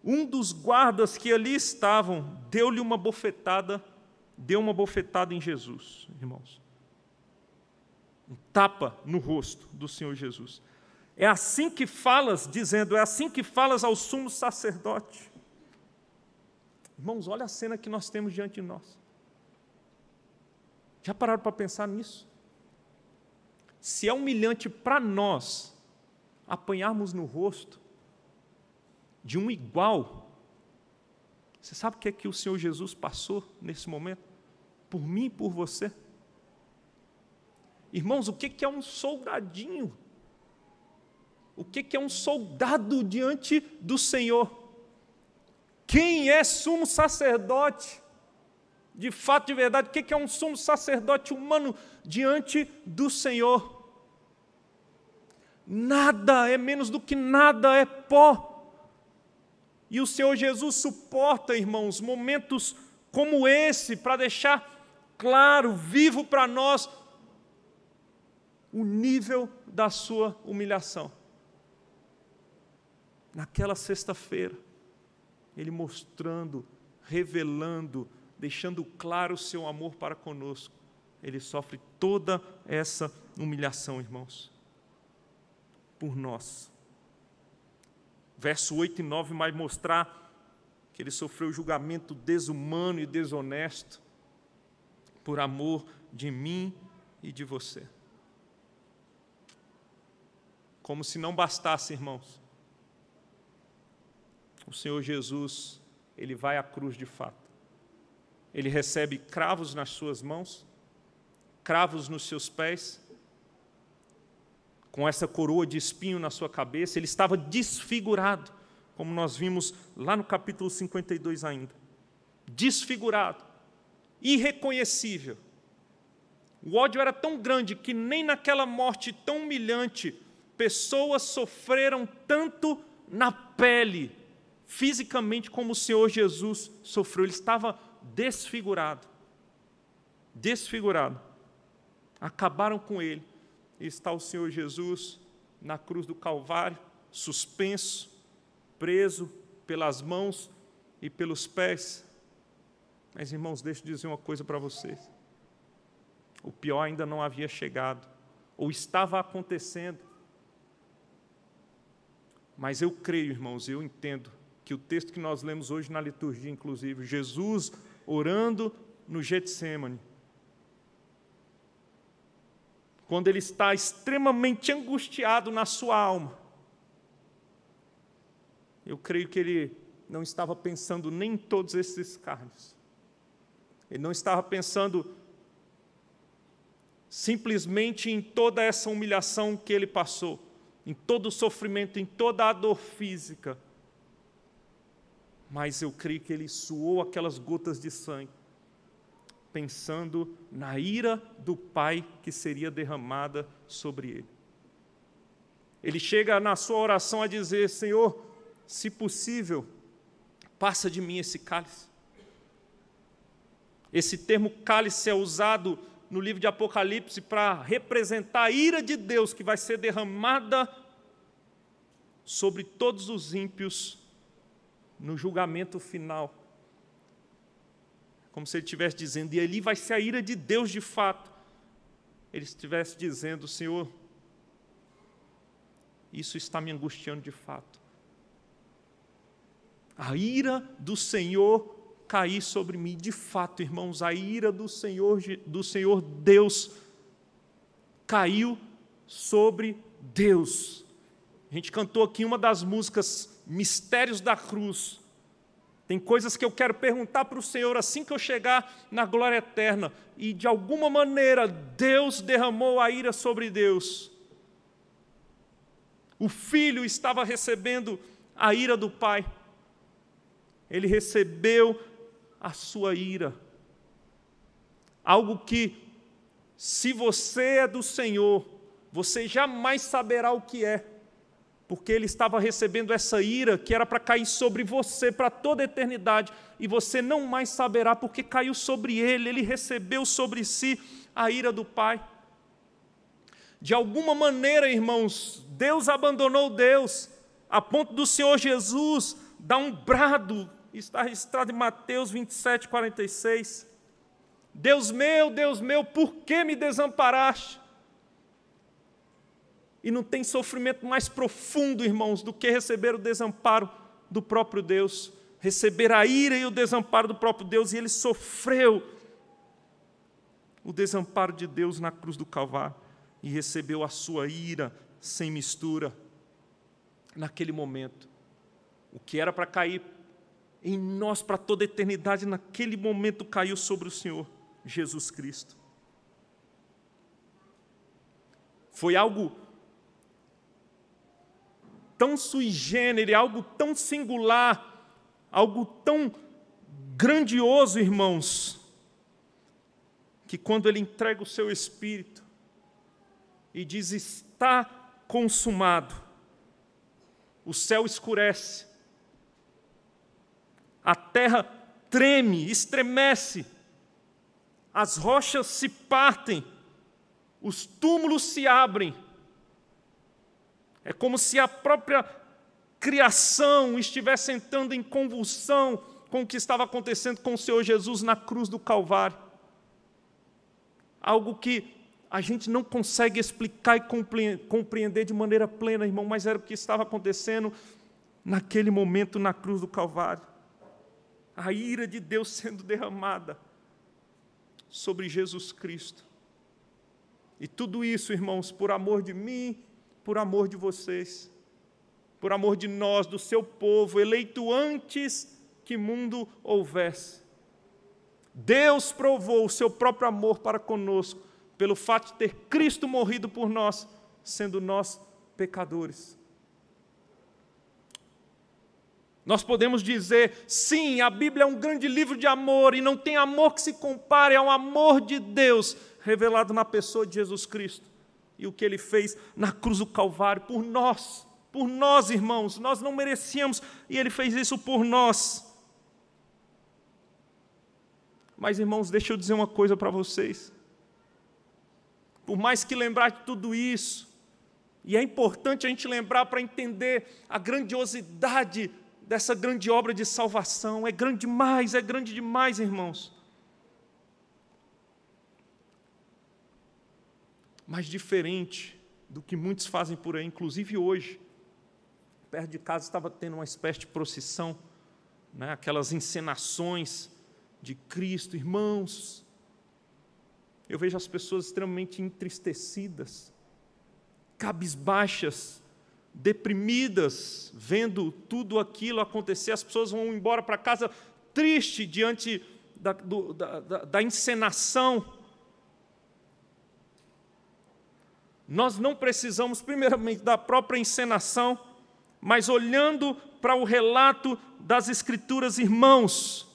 um dos guardas que ali estavam deu-lhe uma bofetada, deu uma bofetada em Jesus, irmãos. Um tapa no rosto do Senhor Jesus. É assim que falas, dizendo, é assim que falas ao sumo sacerdote. Irmãos, olha a cena que nós temos diante de nós. Já pararam para pensar nisso? Se é humilhante para nós apanharmos no rosto de um igual, você sabe o que é que o Senhor Jesus passou nesse momento? Por mim e por você. Irmãos, o que é um soldadinho? O que é um soldado diante do Senhor? Quem é sumo sacerdote? De fato, de verdade, o que é um sumo sacerdote humano diante do Senhor? Nada, é menos do que nada, é pó. E o Senhor Jesus suporta, irmãos, momentos como esse, para deixar claro, vivo para nós, o nível da sua humilhação. Naquela sexta-feira, Ele mostrando, revelando, deixando claro o seu amor para conosco. Ele sofre toda essa humilhação, irmãos, por nós. Verso 8 e 9 vai mostrar que Ele sofreu julgamento desumano e desonesto por amor de mim e de você. Como se não bastasse, irmãos, o Senhor Jesus, Ele vai à cruz de fato. Ele recebe cravos nas suas mãos, cravos nos seus pés, com essa coroa de espinho na sua cabeça. Ele estava desfigurado, como nós vimos lá no capítulo 52 ainda. Desfigurado, irreconhecível. O ódio era tão grande que nem naquela morte tão humilhante, pessoas sofreram tanto na pele, fisicamente, como o Senhor Jesus sofreu. Ele estava desfigurado. Desfigurado. Acabaram com Ele. E está o Senhor Jesus na cruz do Calvário, suspenso, preso pelas mãos e pelos pés. Mas, irmãos, deixa eu dizer uma coisa para vocês. O pior ainda não havia chegado, ou estava acontecendo. Mas eu creio, irmãos, eu entendo que o texto que nós lemos hoje na liturgia, inclusive, Jesus orando no Getsêmani, quando ele está extremamente angustiado na sua alma, eu creio que ele não estava pensando nem em todos esses escárnios. Ele não estava pensando simplesmente em toda essa humilhação que ele passou, em todo o sofrimento, em toda a dor física. Mas eu creio que ele suou aquelas gotas de sangue, pensando na ira do Pai que seria derramada sobre ele. Ele chega na sua oração a dizer: Senhor, se possível, passa de mim esse cálice. Esse termo cálice é usado no livro de Apocalipse para representar a ira de Deus que vai ser derramada sobre todos os ímpios no julgamento final. Como se ele estivesse dizendo, e ali vai ser a ira de Deus de fato. Ele estivesse dizendo: Senhor, isso está me angustiando de fato. A ira do Senhor cair sobre mim. De fato, irmãos, a ira do Senhor Deus caiu sobre Deus. A gente cantou aqui uma das músicas, Mistérios da Cruz. Tem coisas que eu quero perguntar para o Senhor assim que eu chegar na glória eterna. E, de alguma maneira, Deus derramou a ira sobre Deus. O Filho estava recebendo a ira do Pai. Ele recebeu a sua ira. Algo que, se você é do Senhor, você jamais saberá o que é. Porque ele estava recebendo essa ira que era para cair sobre você para toda a eternidade, e você não mais saberá porque caiu sobre ele. Ele recebeu sobre si a ira do Pai. De alguma maneira, irmãos, Deus abandonou Deus, a ponto do Senhor Jesus dar um brado, está registrado em Mateus 27, 46. Deus meu, por que me desamparaste? E não tem sofrimento mais profundo, irmãos, do que receber o desamparo do próprio Deus, receber a ira e o desamparo do próprio Deus, e ele sofreu o desamparo de Deus na cruz do Calvário e recebeu a sua ira sem mistura. Naquele momento, o que era para cair em nós para toda a eternidade, naquele momento caiu sobre o Senhor Jesus Cristo. Foi algo tão sui generis, algo tão singular, algo tão grandioso, irmãos, que quando Ele entrega o seu Espírito e diz: está consumado, o céu escurece, a terra treme, estremece, as rochas se partem, os túmulos se abrem. É como se a própria criação estivesse entrando em convulsão com o que estava acontecendo com o Senhor Jesus na cruz do Calvário. Algo que a gente não consegue explicar e compreender de maneira plena, irmão, mas era o que estava acontecendo naquele momento na cruz do Calvário. A ira de Deus sendo derramada sobre Jesus Cristo. E tudo isso, irmãos, por amor de mim, por amor de vocês, por amor de nós, do seu povo, eleito antes que mundo houvesse. Deus provou o seu próprio amor para conosco, pelo fato de ter Cristo morrido por nós, sendo nós pecadores. Nós podemos dizer, sim, a Bíblia é um grande livro de amor, e não tem amor que se compare ao amor de Deus, revelado na pessoa de Jesus Cristo. E o que Ele fez na cruz do Calvário por nós, irmãos, nós não merecíamos, e Ele fez isso por nós. Mas, irmãos, deixa eu dizer uma coisa para vocês. Por mais que lembrar de tudo isso, e é importante a gente lembrar para entender a grandiosidade dessa grande obra de salvação, é grande demais, irmãos. Mas diferente do que muitos fazem por aí, inclusive hoje, perto de casa estava tendo uma espécie de procissão, né? Aquelas encenações de Cristo, irmãos. Eu vejo as pessoas extremamente entristecidas, cabisbaixas, deprimidas, vendo tudo aquilo acontecer. As pessoas vão embora para casa triste diante da encenação. Nós não precisamos, primeiramente, da própria encenação, mas olhando para o relato das Escrituras, irmãos,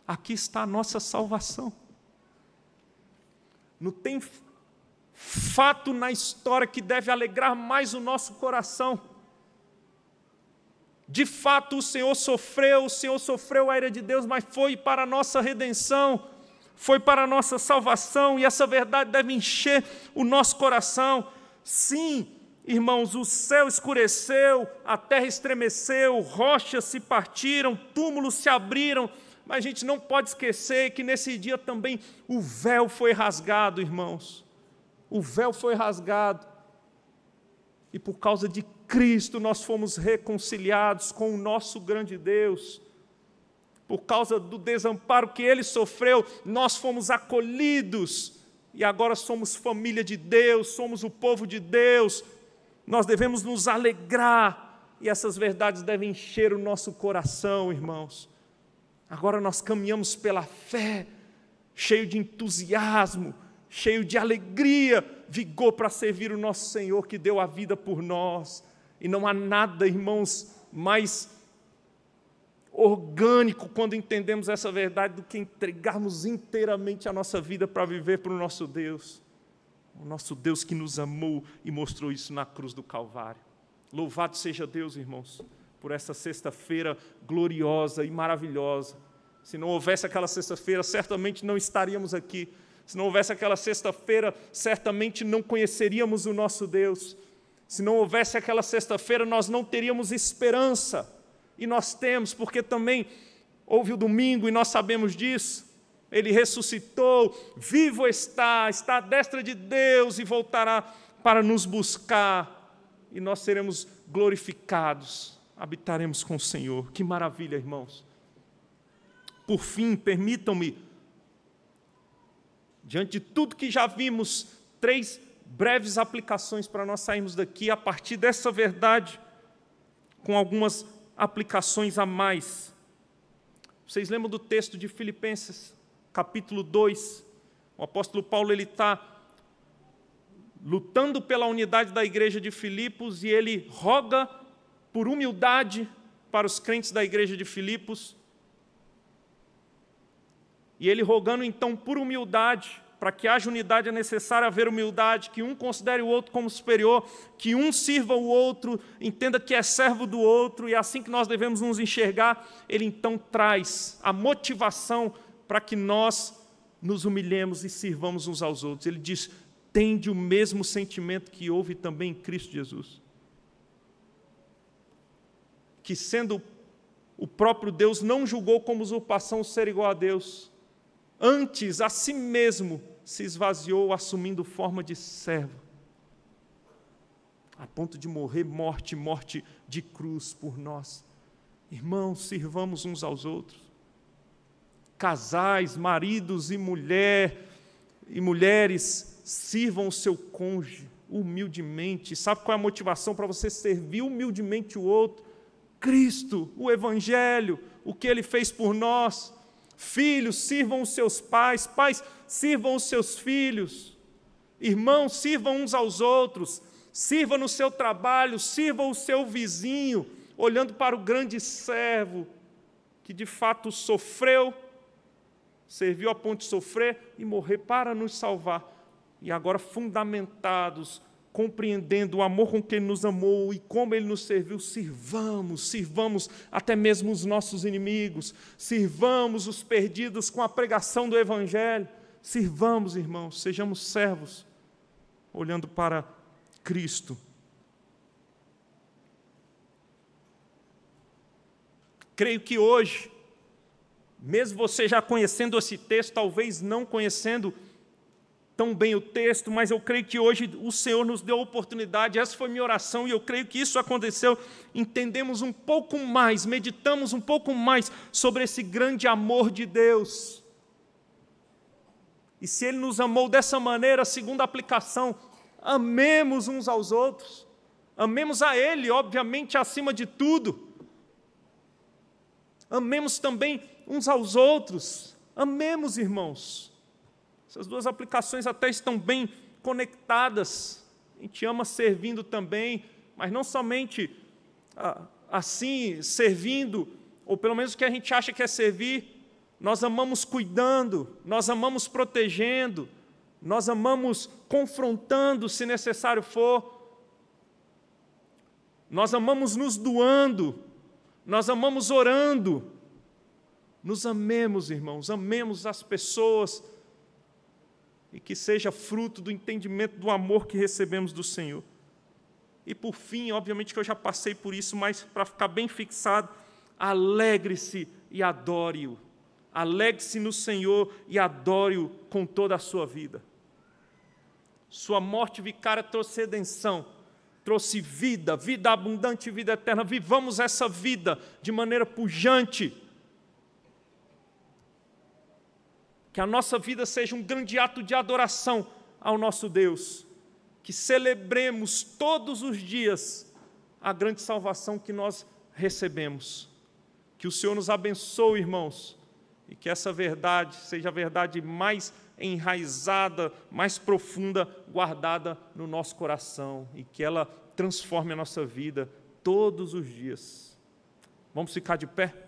aqui está a nossa salvação. Não tem fato na história que deve alegrar mais o nosso coração. De fato, o Senhor sofreu a ira de Deus, mas foi para a nossa redenção, foi para a nossa salvação, e essa verdade deve encher o nosso coração. Sim, irmãos, o céu escureceu, a terra estremeceu, rochas se partiram, túmulos se abriram, mas a gente não pode esquecer que nesse dia também o véu foi rasgado, irmãos. O véu foi rasgado, e por causa de Cristo nós fomos reconciliados com o nosso grande Deus. Por causa do desamparo que Ele sofreu, nós fomos acolhidos, e agora somos família de Deus, somos o povo de Deus. Nós devemos nos alegrar, e essas verdades devem encher o nosso coração, irmãos. Agora nós caminhamos pela fé, cheio de entusiasmo, cheio de alegria, vigor para servir o nosso Senhor, que deu a vida por nós. E não há nada, irmãos, mais orgânico quando entendemos essa verdade do que entregarmos inteiramente a nossa vida para viver para o nosso Deus. O nosso Deus que nos amou e mostrou isso na cruz do Calvário. Louvado seja Deus, irmãos, por essa sexta-feira gloriosa e maravilhosa. Se não houvesse aquela sexta-feira, certamente não estaríamos aqui. Se não houvesse aquela sexta-feira, certamente não conheceríamos o nosso Deus. Se não houvesse aquela sexta-feira, nós não teríamos esperança. E nós temos, porque também houve o domingo, e nós sabemos disso. Ele ressuscitou, vivo está à destra de Deus, e voltará para nos buscar. E nós seremos glorificados, habitaremos com o Senhor. Que maravilha, irmãos. Por fim, permitam-me, diante de tudo que já vimos, 3 breves aplicações para nós sairmos daqui a partir dessa verdade, com algumas aplicações a mais. Vocês lembram do texto de Filipenses, capítulo 2? O apóstolo Paulo está lutando pela unidade da igreja de Filipos e ele roga por humildade para os crentes da igreja de Filipos. E ele rogando então por humildade, para que haja unidade é necessário haver humildade, que um considere o outro como superior, que um sirva o outro, entenda que é servo do outro, e é assim que nós devemos nos enxergar. Ele então traz a motivação para que nós nos humilhemos e sirvamos uns aos outros. Ele diz: tende o mesmo sentimento que houve também em Cristo Jesus. Que sendo o próprio Deus, não julgou como usurpação ser igual a Deus. Antes, a si mesmo, se esvaziou, assumindo forma de servo, a ponto de morrer morte de cruz por nós. Irmãos, sirvamos uns aos outros. Casais, maridos e mulheres, sirvam o seu cônjuge humildemente. Sabe qual é a motivação para você servir humildemente o outro? Cristo, o Evangelho, o que Ele fez por nós. Filhos, sirvam os seus pais. Pais, sirvam os seus filhos. Irmãos, sirvam uns aos outros. Sirva no seu trabalho, sirva o seu vizinho, olhando para o grande servo que de fato sofreu, serviu a ponto de sofrer e morrer para nos salvar. E agora, fundamentados, compreendendo o amor com que Ele nos amou e como Ele nos serviu, sirvamos até mesmo os nossos inimigos, sirvamos os perdidos com a pregação do Evangelho, sirvamos, irmãos, sejamos servos, olhando para Cristo. Creio que hoje, mesmo você já conhecendo esse texto, talvez não conhecendo tão bem o texto, mas eu creio que hoje o Senhor nos deu a oportunidade, essa foi minha oração, e eu creio que isso aconteceu, entendemos um pouco mais, meditamos um pouco mais sobre esse grande amor de Deus. E se Ele nos amou dessa maneira, a segunda aplicação, amemos uns aos outros, amemos a Ele, obviamente, acima de tudo, amemos também uns aos outros, amemos, irmãos. Essas duas aplicações até estão bem conectadas. A gente ama servindo também, mas não somente assim, servindo, ou pelo menos o que a gente acha que é servir. Nós amamos cuidando, nós amamos protegendo, nós amamos confrontando, se necessário for. Nós amamos nos doando, nós amamos orando. Nos amemos, irmãos, amemos as pessoas, e que seja fruto do entendimento do amor que recebemos do Senhor. E por fim, obviamente que eu já passei por isso, mas para ficar bem fixado, alegre-se e adore-o. Alegre-se no Senhor e adore-o com toda a sua vida. Sua morte vicária trouxe redenção, trouxe vida, vida abundante e vida eterna. Vivamos essa vida de maneira pujante. Que a nossa vida seja um grande ato de adoração ao nosso Deus. Que celebremos todos os dias a grande salvação que nós recebemos. Que o Senhor nos abençoe, irmãos, e que essa verdade seja a verdade mais enraizada, mais profunda, guardada no nosso coração, e que ela transforme a nossa vida todos os dias. Vamos ficar de pé?